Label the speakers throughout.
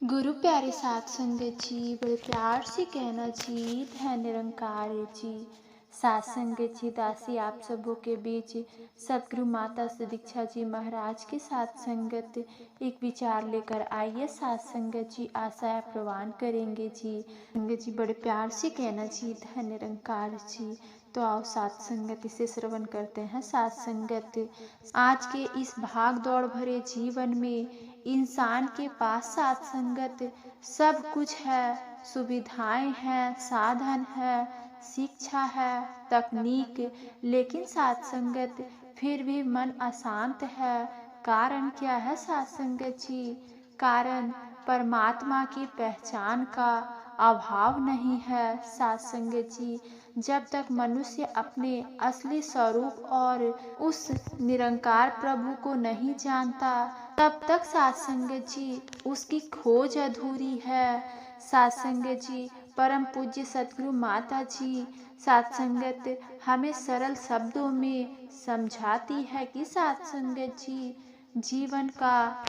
Speaker 1: गुरु प्यारे साथ संगत जी, बड़े प्यार से कहना जी, धन निरंकार जी। साथ संगत जी, दासी आप सबों के बीच सतगुरु माता सुदीक्षा जी महाराज के साथ संगत एक विचार लेकर आइए। साथ संगत जी, आशा है प्रवान करेंगे जी। संगत जी बड़े प्यार से कहना जी, धन निरंकार जी। तो आओ साथ संगत इसे श्रवण करते हैं। साथ संगत, आज के इस भाग दौड़ भरे जीवन में इंसान के पास साथ संगत सब कुछ है, सुविधाएं हैं, साधन है, शिक्षा है, तकनीक, लेकिन साथ संगत फिर भी मन अशांत है। कारण क्या है साथ संगत जी? कारण परमात्मा की पहचान का अभाव नहीं है साथ संगत जी। जब तक मनुष्य अपने असली स्वरूप और उस निरंकार प्रभु को नहीं जानता, तब तक साथ संगत जी उसकी खोज अधूरी है। साथ संगत जी, परम पूज्य सतगुरु माता जी साथ संगत हमें सरल शब्दों में समझाती है कि साथ संगत जी, जीवन का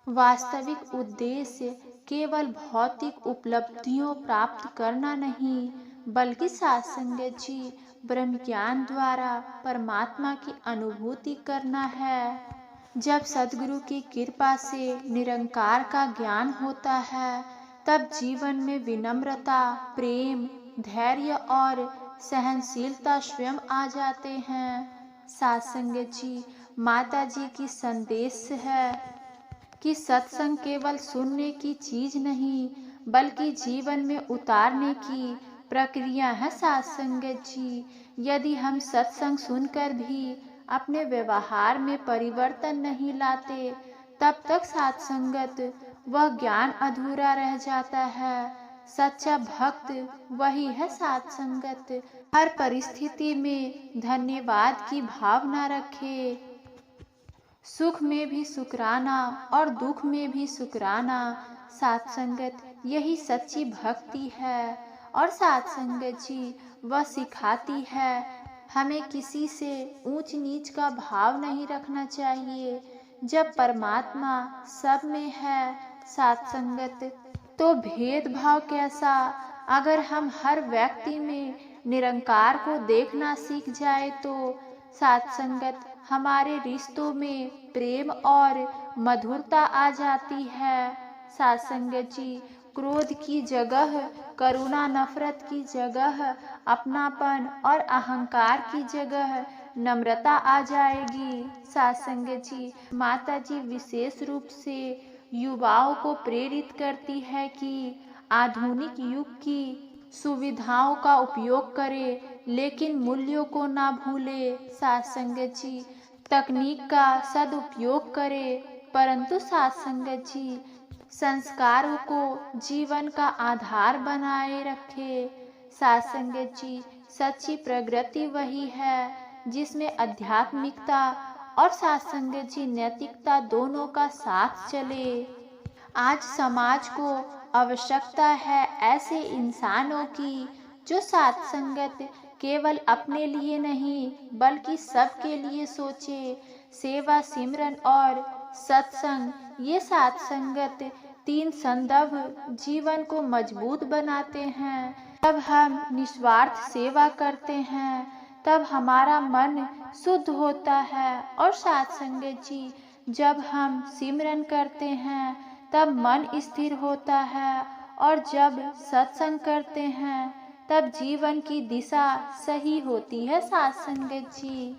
Speaker 1: वास्तविक उद्देश्य केवल भौतिक उपलब्धियों प्राप्त करना नहीं, बल्कि साथ संगत जी ब्रह्म ज्ञान द्वारा परमात्मा की अनुभूति करना है। जब सद्गुरु की कृपा से निरंकार का ज्ञान होता है, तब जीवन में विनम्रता, प्रेम, धैर्य और सहनशीलता स्वयं आ जाते हैं। साथ संगत जी, माता जी की संदेश है कि सत्संग केवल सुनने की चीज नहीं, बल्कि जीवन में उतारने की प्रक्रिया है साथ संगत जी। यदि हम सत्संग सुनकर भी अपने व्यवहार में परिवर्तन नहीं लाते, तब तक साथ संगत वह ज्ञान अधूरा रह जाता है। सच्चा भक्त वही है साथ संगत, हर परिस्थिति में धन्यवाद की भावना रखे, सुख में भी शुक्राना और दुख में भी शुक्राना। साथ संगत यही सच्ची भक्ति है। और साथ संगत जी, वह सिखाती है हमें किसी से ऊंच नीच का भाव नहीं रखना चाहिए। जब परमात्मा सब में है साथ संगत, तो भेदभाव कैसा? अगर हम हर व्यक्ति में निरंकार को देखना सीख जाए, तो साथ संगत हमारे रिश्तों में प्रेम और मधुरता आ जाती है। साथ संगत जी, क्रोध की जगह करुणा, नफरत की जगह अपनापन और अहंकार की जगह नम्रता आ जाएगी। साथ संगत जी, माता जी विशेष रूप से युवाओं को प्रेरित करती है कि आधुनिक युग की सुविधाओं का उपयोग करे, लेकिन मूल्यों को ना भूले। साथ संगत जी, तकनीक का सदुपयोग करे, परंतु साथ संगत जी संस्कारों को जीवन का आधार बनाए रखे। साथ संगत जी, सच्ची प्रगति वही है जिसमें आध्यात्मिकता और साथ संगत जी नैतिकता दोनों का साथ चले। आज समाज को आवश्यकता है ऐसे इंसानों की जो साथ संगत केवल अपने लिए नहीं, बल्कि सबके लिए सोचे। सेवा, सिमरन और सत्संग, ये साथ संगत तीन संदर्भ जीवन को मजबूत बनाते हैं। जब हम निस्वार्थ सेवा करते हैं, तब हमारा मन शुद्ध होता है। और साथ संगत जी, जब हम सिमरन करते हैं, तब मन स्थिर होता है। और जब सत्संग करते हैं, तब जीवन की दिशा सही होती है। साथ संगत जी,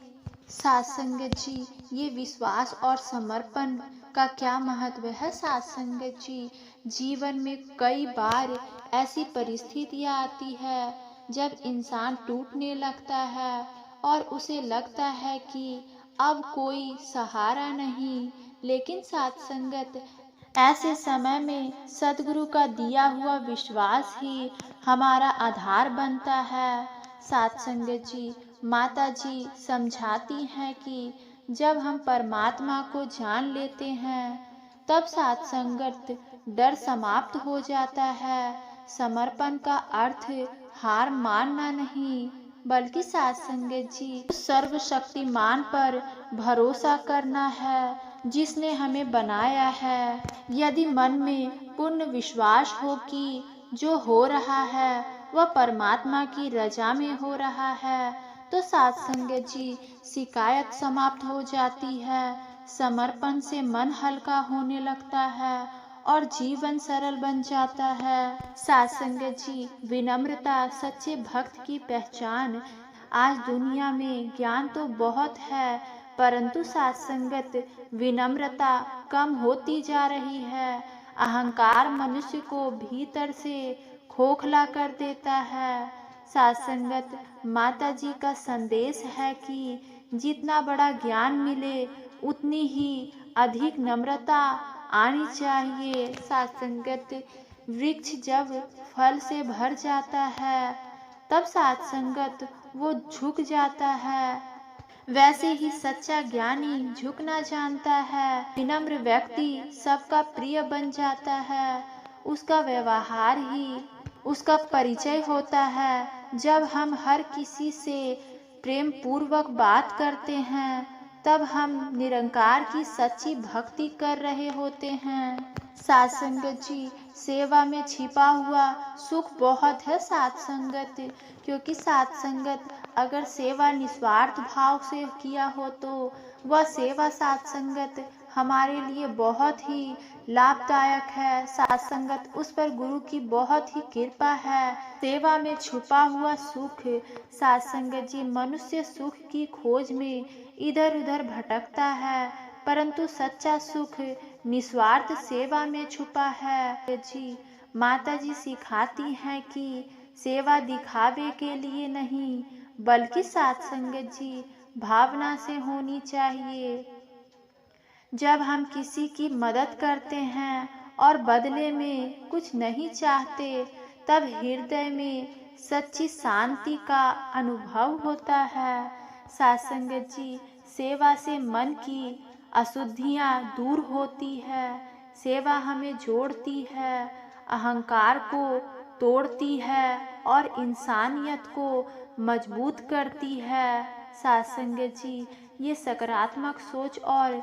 Speaker 1: साथ संगत जी, ये विश्वास और समर्पण का क्या महत्व है साथ संगत जी। जीवन में कई बार ऐसी परिस्थितियाँ आती है जब इंसान टूटने लगता है और उसे लगता है कि अब कोई सहारा नहीं, लेकिन साथ संगत ऐसे समय में सद्गुरु का दिया हुआ विश्वास ही हमारा आधार बनता है। साथ संगत जी, माता जी समझाती हैं कि जब हम परमात्मा को जान लेते हैं, तब साथ संगत डर समाप्त हो जाता है। समर्पण का अर्थ हार मानना नहीं, बल्कि साथ संगत जी उस सर्वशक्तिमान पर भरोसा करना है जिसने हमें बनाया है। यदि मन में पूर्ण विश्वास हो कि जो हो रहा है वह परमात्मा की रजा में हो रहा है, तो सत्संग जी शिकायत समाप्त हो जाती है। समर्पण से मन हल्का होने लगता है और जीवन सरल बन जाता है। सत्संग जी विनम्रता सच्चे भक्त की पहचान। आज दुनिया में ज्ञान तो बहुत है, परंतु सत्संगत विनम्रता कम होती जा रही है। अहंकार मनुष्य को भीतर से खोखला कर देता है। सत्संगत माता जी का संदेश है कि जितना बड़ा ज्ञान मिले उतनी ही अधिक नम्रता आनी चाहिए। सत्संगत वृक्ष जब फल से भर जाता है तब सत्संगत वो झुक जाता है, वैसे ही सच्चा ज्ञानी झुकना जानता है। विनम्र व्यक्ति सबका प्रिय बन जाता है। उसका व्यवहार ही उसका परिचय होता है। जब हम हर किसी से प्रेम पूर्वक बात करते हैं तब हम निरंकार की सच्ची भक्ति कर रहे होते हैं। सत्संगत जी सेवा में छिपा हुआ सुख बहुत है सत्संगत, क्योंकि सत्संगत अगर सेवा निस्वार्थ भाव से किया हो तो वह सेवा सत्संगत हमारे लिए बहुत ही लाभदायक है। सत्संगत उस पर गुरु की बहुत ही कृपा है। सेवा में छुपा हुआ सुख। सत्संगत जी मनुष्य सुख की खोज में इधर उधर भटकता है, परंतु सच्चा सुख निस्वार्थ सेवा में छुपा है। जी माता जी सिखाती हैं कि सेवा दिखावे के लिए नहीं बल्कि सत्संगत जी भावना से होनी चाहिए। जब हम किसी की मदद करते हैं और बदले में कुछ नहीं चाहते, तब हृदय में सच्ची शांति का अनुभव होता है। सत्संगत जी सेवा से मन की अशुद्धियाँ दूर होती है। सेवा हमें जोड़ती है, अहंकार को तोड़ती है और इंसानियत को मजबूत करती है। सत्संगत जी ये सकारात्मक सोच और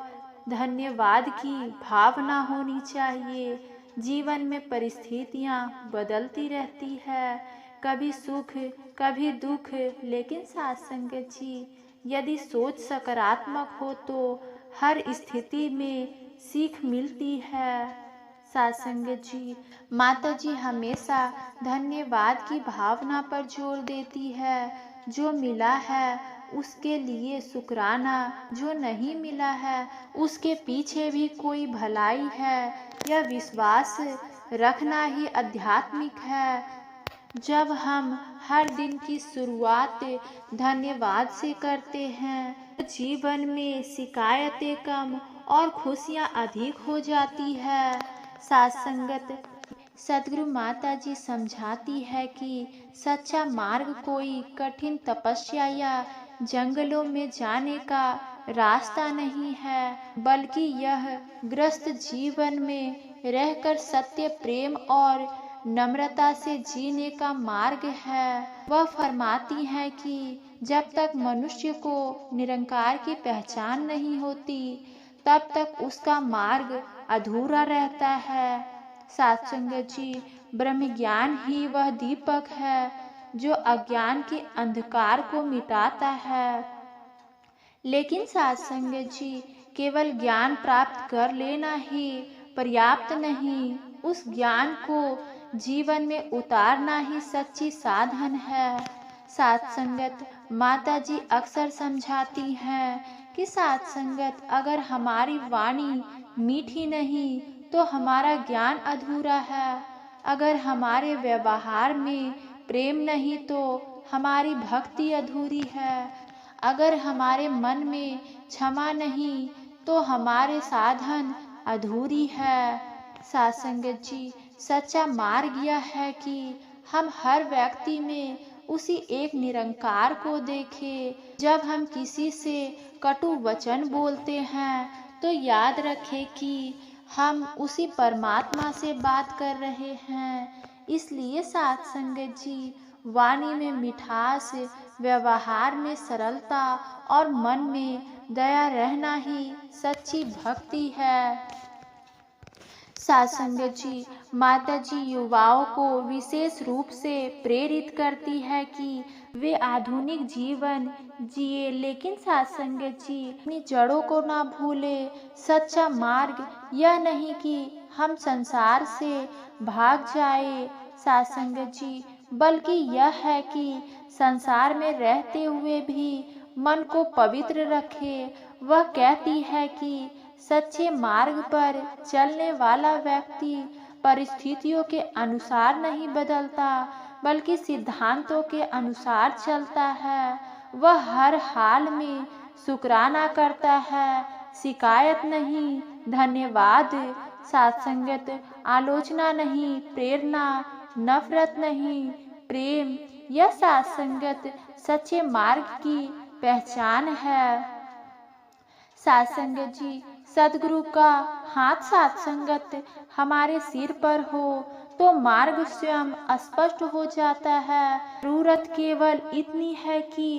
Speaker 1: धन्यवाद की भावना होनी चाहिए। जीवन में परिस्थितियाँ बदलती रहती है, कभी सुख कभी दुख, लेकिन सत्संगत जी यदि सोच सकारात्मक हो तो हर स्थिति में सीख मिलती है। सत्संगत जी माता जी हमेशा धन्यवाद की भावना पर जोर देती है। जो मिला है उसके लिए शुक्राना, जो नहीं मिला है उसके पीछे भी कोई भलाई है। यह विश्वास रखना ही आध्यात्मिक है। जब हम हर दिन की शुरुआत धन्यवाद से करते हैं तो जीवन में शिकायतें कम और खुशियाँ अधिक हो जाती है। सत्संगत सदगुरु माता जी समझाती है कि सच्चा मार्ग कोई कठिन तपस्या या जंगलों में जाने का रास्ता नहीं है, बल्कि यह ग्रस्त जीवन में रहकर सत्य प्रेम और नम्रता से जीने का मार्ग है। वह फरमाती है कि जब तक मनुष्य को निरंकार की पहचान नहीं होती तब तक उसका मार्ग अधूरा रहता है। सत्संगत जी ब्रह्म ज्ञान ही वह दीपक है जो अज्ञान के अंधकार को मिटाता है। लेकिन सत्संगत जी केवल ज्ञान प्राप्त कर लेना ही पर्याप्त नहीं, उस ज्ञान को जीवन में उतारना ही सच्ची साधन है। सत्संगत माता जी अक्सर समझाती हैं कि सत्संगत अगर हमारी वाणी मीठी नहीं तो हमारा ज्ञान अधूरा है। अगर हमारे व्यवहार में प्रेम नहीं तो हमारी भक्ति अधूरी है। अगर हमारे मन में क्षमा नहीं तो हमारे साधन अधूरी है। सत्संगत जी सच्चा मार्ग यह है कि हम हर व्यक्ति में उसी एक निरंकार को देखें। जब हम किसी से कटु वचन बोलते हैं तो याद रखें कि हम उसी परमात्मा से बात कर रहे हैं। इसलिए सत्संगत जी वाणी में मिठास, व्यवहार में सरलता और मन में दया रहना ही सच्ची भक्ति है। साथ संगत जी, माता जी युवाओं को विशेष रूप से प्रेरित करती है कि वे आधुनिक जीवन जिए, लेकिन साथ संगत जी अपनी जड़ों को ना भूले। सच्चा मार्ग यह नहीं कि हम संसार से भाग जाए साथ संगत जी, बल्कि यह है कि संसार में रहते हुए भी मन को पवित्र रखे। वह कहती है कि सच्चे मार्ग पर चलने वाला व्यक्ति परिस्थितियों के अनुसार नहीं बदलता, बल्कि सिद्धांतों के अनुसार चलता है। वह हर हाल में शुक्राना करता है, शिकायत नहीं, धन्यवाद। सत्संगत आलोचना नहीं, प्रेरणा, नफरत नहीं, प्रेम। यह सत्संगत सच्चे मार्ग की पहचान है। सत्संगत जी, सदगुरु का हाथ सत्संगत हमारे सिर पर हो तो मार्ग स्वयं स्पष्ट हो जाता है। जरूरत केवल इतनी है कि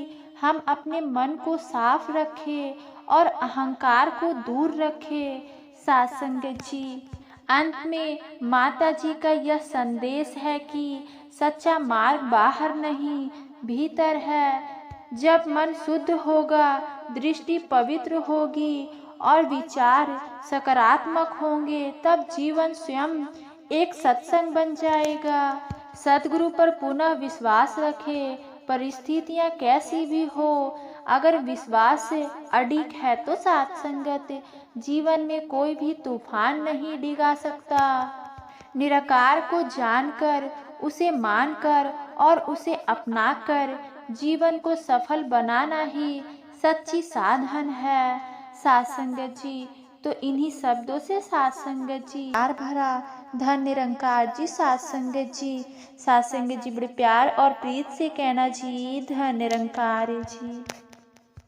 Speaker 1: हम अपने मन को साफ रखें और अहंकार को दूर रखें। सत्संगत जी, अंत में माता जी का यह संदेश है कि सच्चा मार्ग बाहर नहीं, भीतर है। जब मन शुद्ध होगा, दृष्टि पवित्र होगी और विचार सकारात्मक होंगे, तब जीवन स्वयं एक सत्संग बन जाएगा। सद्गुरु पर पुनः विश्वास रखें, परिस्थितियां कैसी भी हो। अगर विश्वास अडिग है तो सत्संगत जीवन में कोई भी तूफान नहीं डिगा सकता। निराकार को जानकर, उसे मानकर और उसे अपनाकर जीवन को सफल बनाना ही सच्ची साधन है। सत्संगत जी, तो इन्हीं शब्दों से सत्संगत जी प्यार भरा धन निरंकार जी। सत्संगत जी बड़े प्यार और प्रीत से कहना जी, धन निरंकार जी।